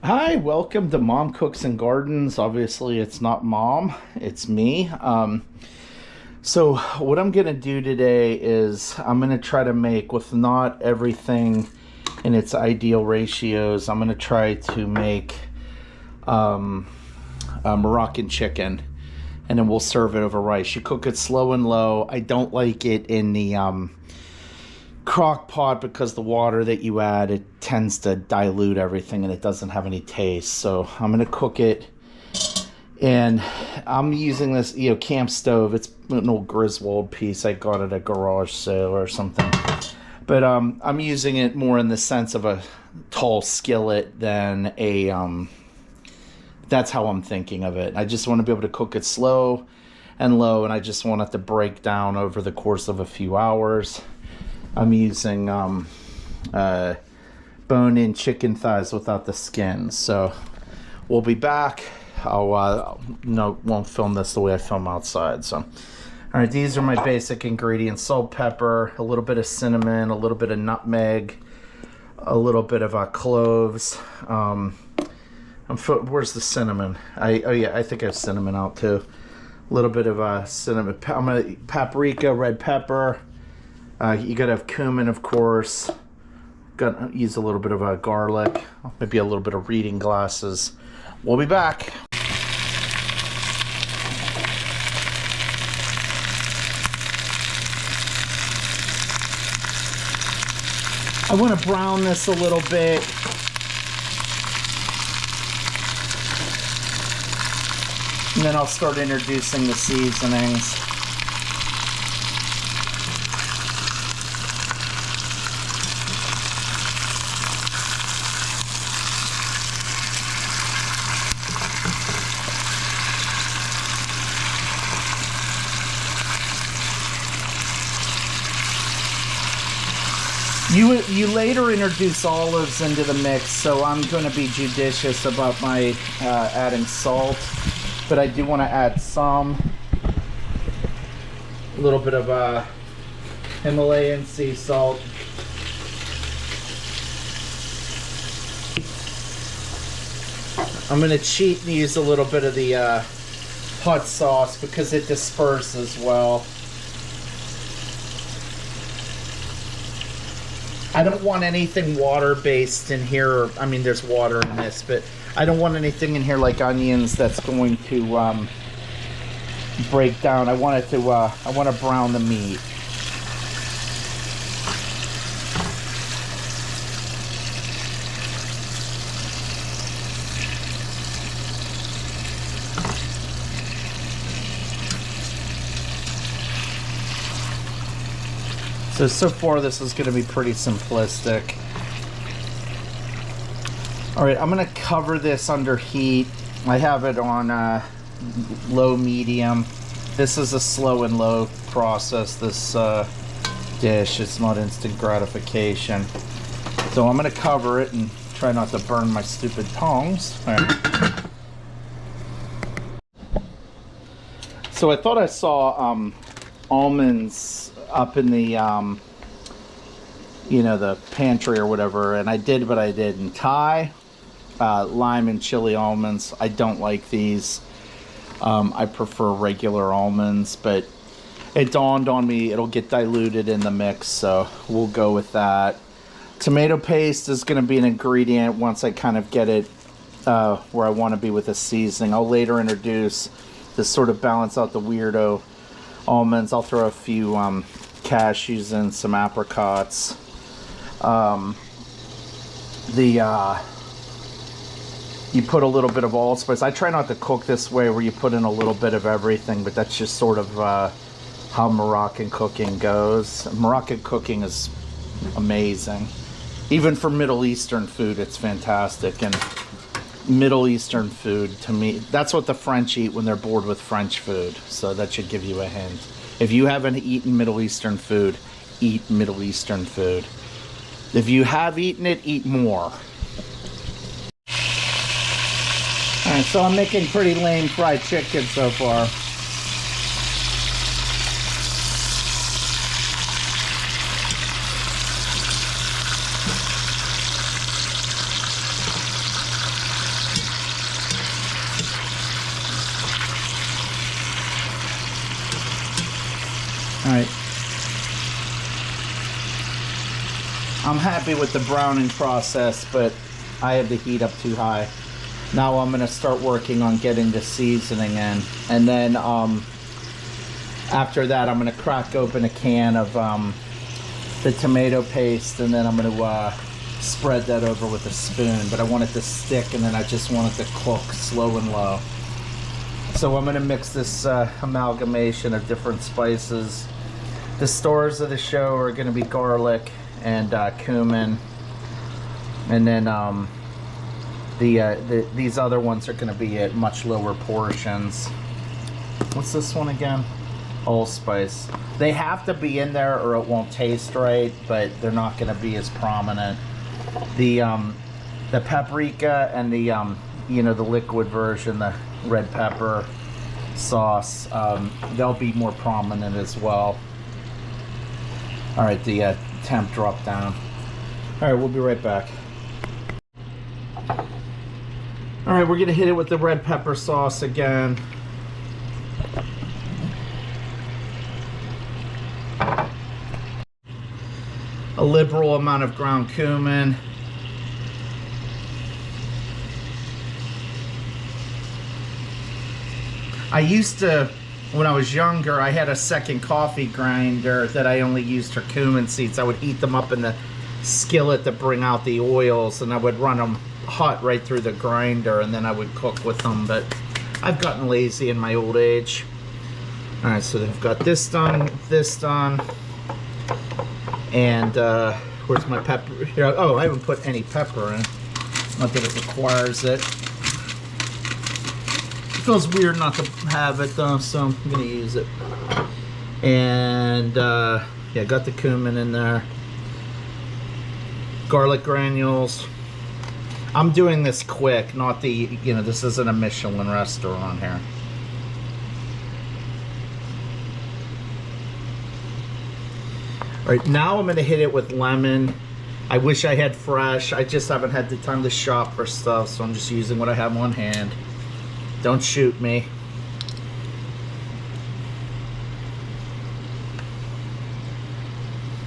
Hi, welcome to Mom Cooks and Gardens. Obviously, it's not mom, it's me. So, what I'm going to do today is I'm going to try to make, with not everything in its ideal ratios, I'm going to try to make a Moroccan chicken, and then we'll serve it over rice. You cook it slow and low. I don't like it in the crock pot because the water that you add, it tends to dilute everything and it doesn't have any taste. So I'm going to cook it, and I'm using this camp stove. It's an old Griswold piece. I got it at a garage sale or something, but I'm using it more in the sense of a tall skillet than a that's how I'm thinking of it. I just want to be able to cook it slow and low, and I just want it to break down over the course of a few hours. I'm using bone-in chicken thighs without the skin. So we'll be back. I'll won't film this the way I film outside. So, all right, these are my basic ingredients: salt, pepper, a little bit of cinnamon, a little bit of nutmeg, a little bit of cloves. Where's the cinnamon? I think I have cinnamon out too. A little bit of cinnamon. I'm gonna paprika, red pepper. You gotta have cumin, of course. Gotta use a little bit of garlic, maybe a little bit of reading glasses. We'll be back. I want to brown this a little bit. And then I'll start introducing the seasonings. You later introduce olives into the mix, so I'm going to be judicious about my adding salt, but I do want to add some. A little bit of Himalayan sea salt. I'm going to cheat and use a little bit of the hot sauce because it disperses well. I don't want anything water-based in here. I mean, there's water in this, but I don't want anything in here like onions that's going to break down. I want it to. I want to brown the meat. So far this is going to be pretty simplistic. All right, I'm going to cover this under heat. I have it on low medium. This is a slow and low process, this dish. It's not instant gratification. So I'm going to cover it and try not to burn my stupid tongs. All right. So I thought I saw almonds up in the the pantry or whatever, and I did, but I didn't. Thai lime and chili almonds. I don't like these. I prefer regular almonds, but it dawned on me it'll get diluted in the mix, so we'll go with that. Tomato paste is going to be an ingredient once I kind of get it where I want to be with the seasoning. I'll later introduce to sort of balance out the weirdo almonds. I'll throw a few cashews and some apricots. You put a little bit of allspice. I try not to cook this way where you put in a little bit of everything, but that's just sort of how Moroccan cooking goes. Moroccan cooking is amazing. Even for Middle Eastern food, it's fantastic. And Middle Eastern food, to me, that's what the French eat when they're bored with French food. So that should give you a hint. If you haven't eaten Middle Eastern food, eat Middle Eastern food. If you have eaten it, eat more. Alright, so I'm making pretty lame fried chicken so far. I'm happy with the browning process, but I have the heat up too high. Now I'm going to start working on getting the seasoning in. And then after that, I'm going to crack open a can of the tomato paste, and then I'm going to spread that over with a spoon. But I want it to stick, and then I just want it to cook slow and low. So I'm going to mix this amalgamation of different spices. The stars of the show are going to be garlic and cumin, and then these other ones are going to be at much lower portions. What's this one again? Allspice. They have to be in there or it won't taste right, but they're not going to be as prominent. The paprika and the the liquid version, the red pepper sauce, they'll be more prominent as well. All right, the temp dropped down. All right, we'll be right back. All right, we're gonna hit it with the red pepper sauce again. A liberal amount of ground cumin. I used to, when I was younger, I had a second coffee grinder that I only used for cumin seeds. I would heat them up in the skillet to bring out the oils, and I would run them hot right through the grinder, and then I would cook with them. But I've gotten lazy in my old age. All right, so I've got this done, and where's my pepper? Here, oh, I haven't put any pepper in. Not that it requires it. It feels weird not to have it though, so I'm gonna use it. And yeah, got the cumin in there. Garlic granules. I'm doing this quick, not the, this isn't a Michelin restaurant here. All right, now I'm gonna hit it with lemon. I wish I had fresh. I just haven't had the time to shop for stuff, so I'm just using what I have on hand. Don't shoot me.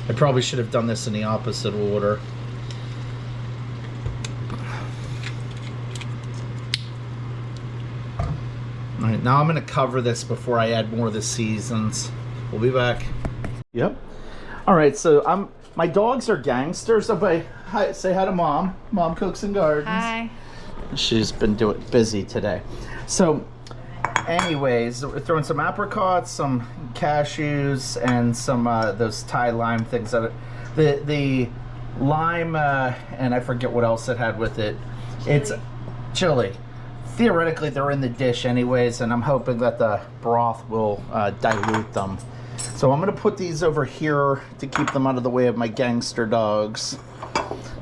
I probably should have done this in the opposite order. All right, now I'm going to cover this before I add more of the seasons. We'll be back. Yep. All right, so my dogs are gangsters. So say hi to Mom. Mom cooks and gardens. Hi. She's been busy today. So, anyways, we're throwing some apricots, some cashews, and some those Thai lime things. The lime, and I forget what else it had with it. Chili. It's chili. Theoretically, they're in the dish anyways, and I'm hoping that the broth will dilute them. So I'm going to put these over here to keep them out of the way of my gangster dogs.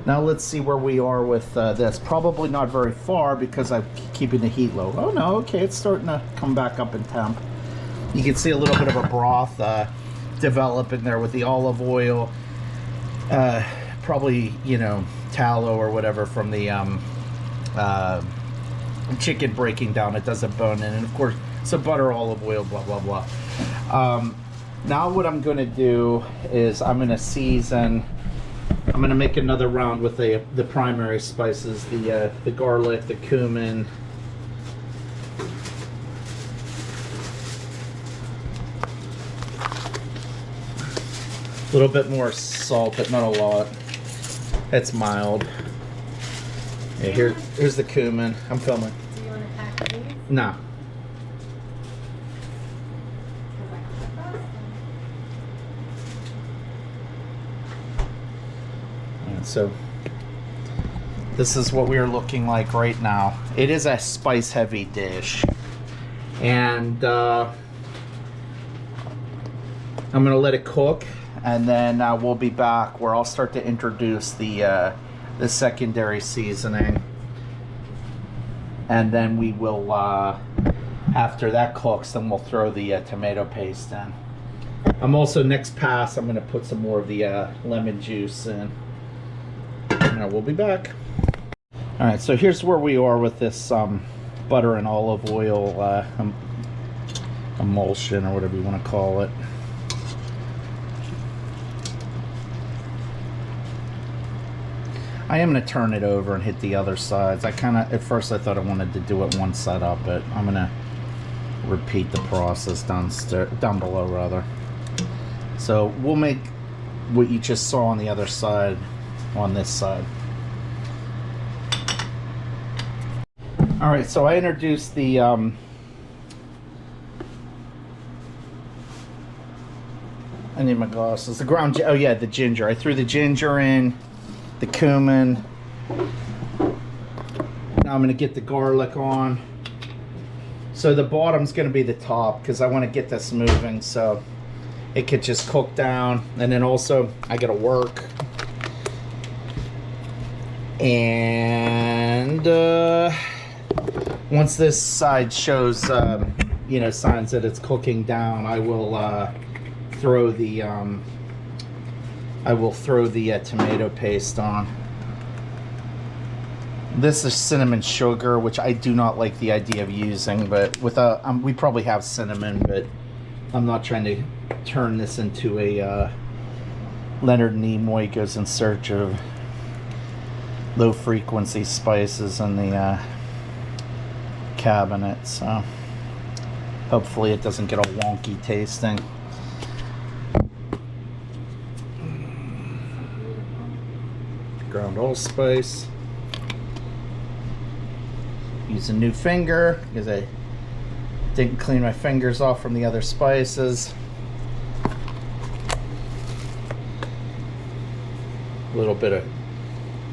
Now let's see where we are with this. Probably not very far because I'm keeping the heat low. Oh no, okay, it's starting to come back up in temp. You can see a little bit of a broth developing there with the olive oil. Probably, tallow or whatever from the chicken breaking down. It doesn't bone in. And of course, some butter, olive oil, blah, blah, blah. Now what I'm going to do is I'm going to season. I'm going to make another round with the primary spices, the garlic, the cumin. A little bit more salt, but not a lot. It's mild. Yeah, here's the cumin. I'm filming. Do you want to pack these? No. So this is what we are looking like right now. It is a spice heavy dish, and I'm gonna let it cook, and then we'll be back where I'll start to introduce the secondary seasoning, and then we will after that cooks, then we'll throw the tomato paste in. I'm also, next pass, I'm gonna put some more of the lemon juice in. We'll be back. All right, so here's where we are with this butter and olive oil emulsion, or whatever you want to call it. I am going to turn it over and hit the other sides. I kind of, at first I thought I wanted to do it one side up, but I'm going to repeat the process down below rather. So we'll make what you just saw on the other side on this side. Alright, so I introduced the I need my glasses. The ground, oh yeah, the ginger. I threw the ginger in, the cumin. Now I'm going to get the garlic on. So the bottom's going to be the top because I want to get this moving so it could just cook down. And then also I got to work. And once this side shows, you know, signs that it's cooking down, I will throw the tomato paste on. This is cinnamon sugar, which I do not like the idea of using, but with we probably have cinnamon, but I'm not trying to turn this into a Leonard Nimoy goes in search of low frequency spices in the cabinet, so hopefully it doesn't get all wonky tasting. Ground allspice. Use a new finger because I didn't clean my fingers off from the other spices. A little bit of,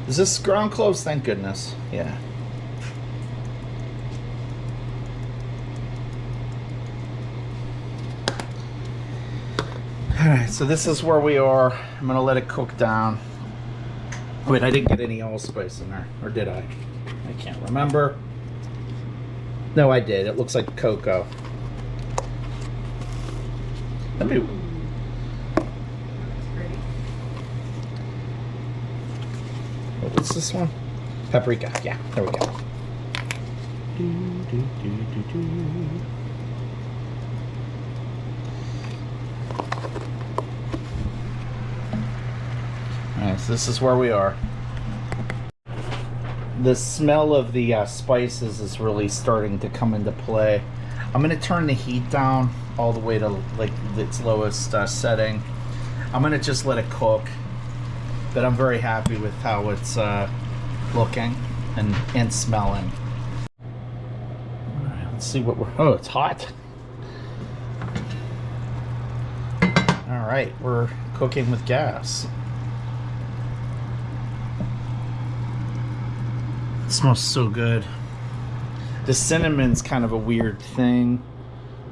is this ground cloves? Thank goodness. Yeah. Alright, so this is where we are. I'm gonna let it cook down. Wait, I didn't get any allspice in there, or did I? I can't remember. No, I did. It looks like cocoa. Let me. What's this one? Paprika. Yeah, there we go. Alright, so this is where we are. The smell of the spices is really starting to come into play. I'm going to turn the heat down all the way to like its lowest setting. I'm going to just let it cook, but I'm very happy with how it's looking and smelling. All right, let's see what we're, oh, it's hot. All right, we're cooking with gas. It smells so good. The cinnamon's kind of a weird thing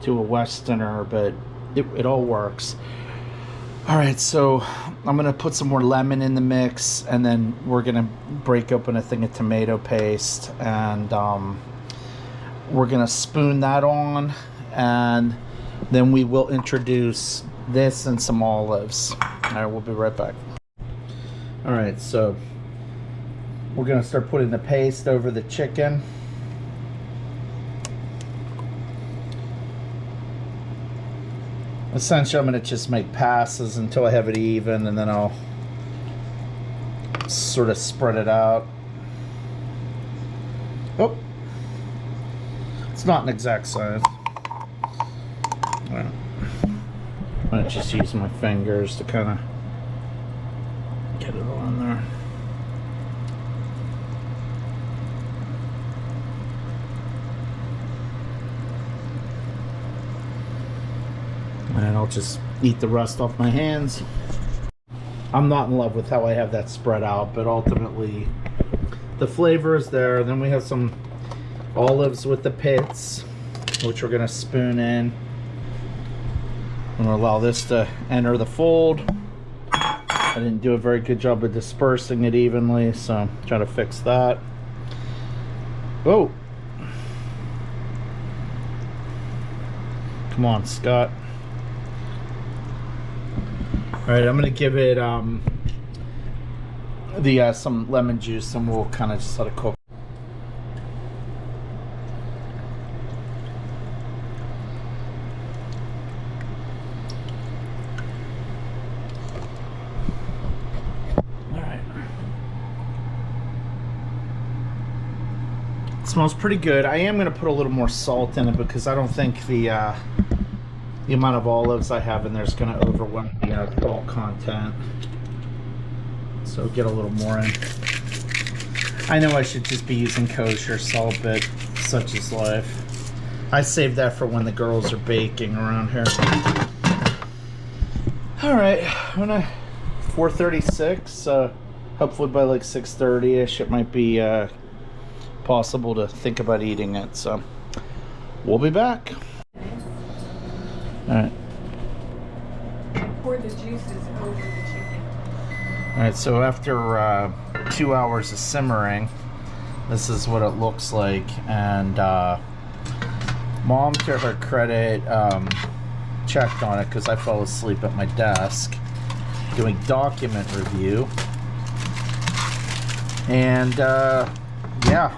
to a Westerner, but it all works. All right, so I'm gonna put some more lemon in the mix, and then we're gonna break open a thing of tomato paste, and we're gonna spoon that on, and then we will introduce this and some olives. All right, we'll be right back. All right, so we're going to start putting the paste over the chicken. Essentially, I'm going to just make passes until I have it even, and then I'll sort of spread it out. Oh, it's not an exact size. I'm going to just use my fingers to kind of get it all in there. And I'll just eat the rest off my hands. I'm not in love with how I have that spread out, but ultimately the flavor is there. Then we have some olives with the pits, which we're gonna spoon in. I'm gonna allow this to enter the fold. I didn't do a very good job of dispersing it evenly, so try to fix that. Oh, come on, Scott. All right, I'm gonna give it some lemon juice, and we'll kind of just let it cook. All right. smells pretty good. I am going to put a little more salt in it because I don't think the amount of olives I have in there is going to overwhelm the salt content. So get a little more in. I know I should just be using kosher salt, but such is life. I save that for when the girls are baking around here. All right, I'm gonna 4:36. Hopefully by like 6:30ish, it might be possible to think about eating it. So we'll be back. All right. Pour the juices over the chicken. All right. So after 2 hours of simmering, this is what it looks like. And Mom, to her credit, checked on it because I fell asleep at my desk doing document review. And yeah,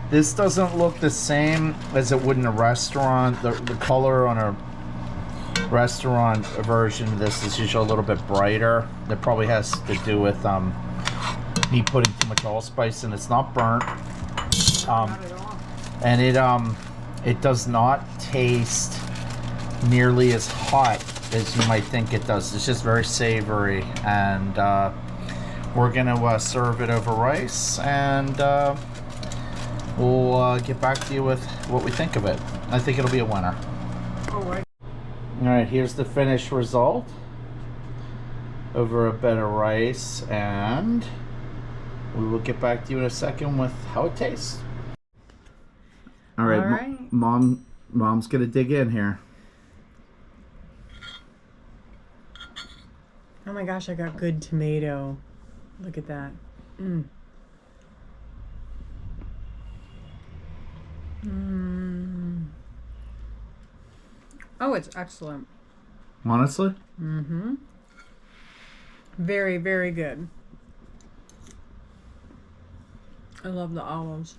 this doesn't look the same as it would in a restaurant. The color on a restaurant version of this is usually a little bit brighter. That probably has to do with me putting too much allspice in. It's not burnt, Not at all. and it does not taste nearly as hot as you might think it does. It's just very savory, and we're gonna serve it over rice, and we'll get back to you with what we think of it. I think it'll be a winner. All right. All right, here's the finished result over a bed of rice, and we will get back to you in a second with how it tastes. All right, All right. Mom's gonna dig in here. Oh my gosh, I got good tomato. Look at that. Mm. Mm. Oh, it's excellent. Honestly? Mm-hmm. Very, very good. I love the olives.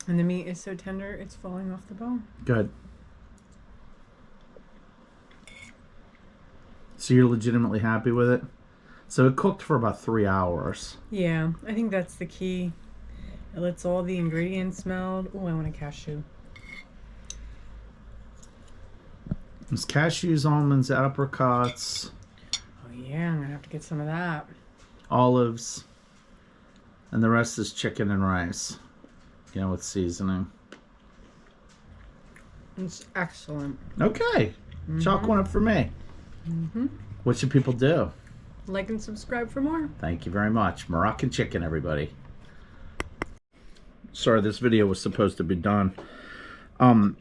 And the meat is so tender, it's falling off the bone. Good. So you're legitimately happy with it? So it cooked for about 3 hours. Yeah, I think that's the key. It lets all the ingredients meld. Oh, I want a cashew. There's cashews, almonds, apricots, Oh yeah, I'm gonna have to get some of that. olives, and the rest is chicken and rice, with seasoning. It's excellent. Okay, chalk one up for me. What should people do? Like and subscribe for more. Thank you very much. Moroccan Chicken, everybody. Sorry, this video was supposed to be done. I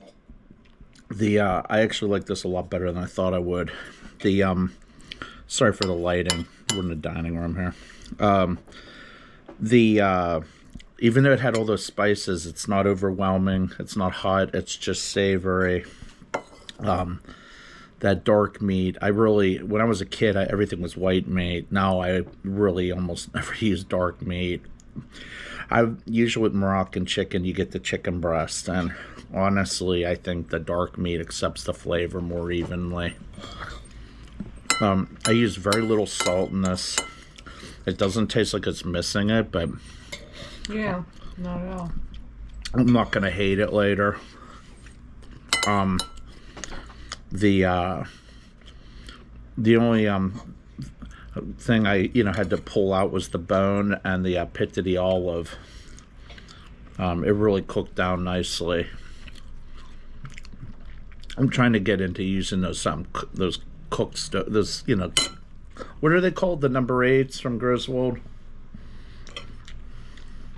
actually like this a lot better than I thought I would. Sorry for the lighting. We're in the dining room here. Even though it had all those spices, it's not overwhelming. It's not hot. It's just savory. That dark meat, when I was a kid, everything was white meat. Now I really almost never use dark meat. Usually with Moroccan chicken, you get the chicken breast, and honestly, I think the dark meat accepts the flavor more evenly. I use very little salt in this. It doesn't taste like it's missing it, but Yeah, not at all. I'm not gonna hate it later. The only thing I had to pull out was the bone and the pit of the olive. It really cooked down nicely. I'm trying to get into using those cooked what are they called? The number 8s from Griswold.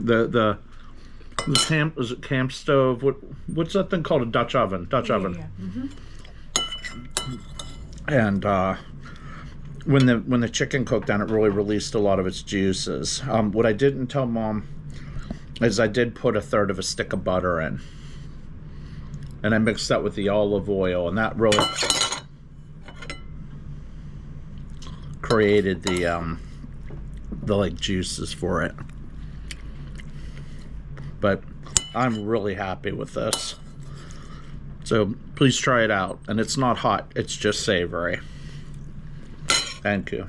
The camp, is it camp stove? What's that thing called? A Dutch oven. Dutch oven. Yeah. Mm-hmm. And when the chicken cooked down, it really released a lot of its juices. What I didn't tell Mom is I did put 1/3 of a stick of butter in, and I mixed that with the olive oil, and that really created the like juices for it. But I'm really happy with this. So please try it out. And it's not hot, it's just savory. Thank you.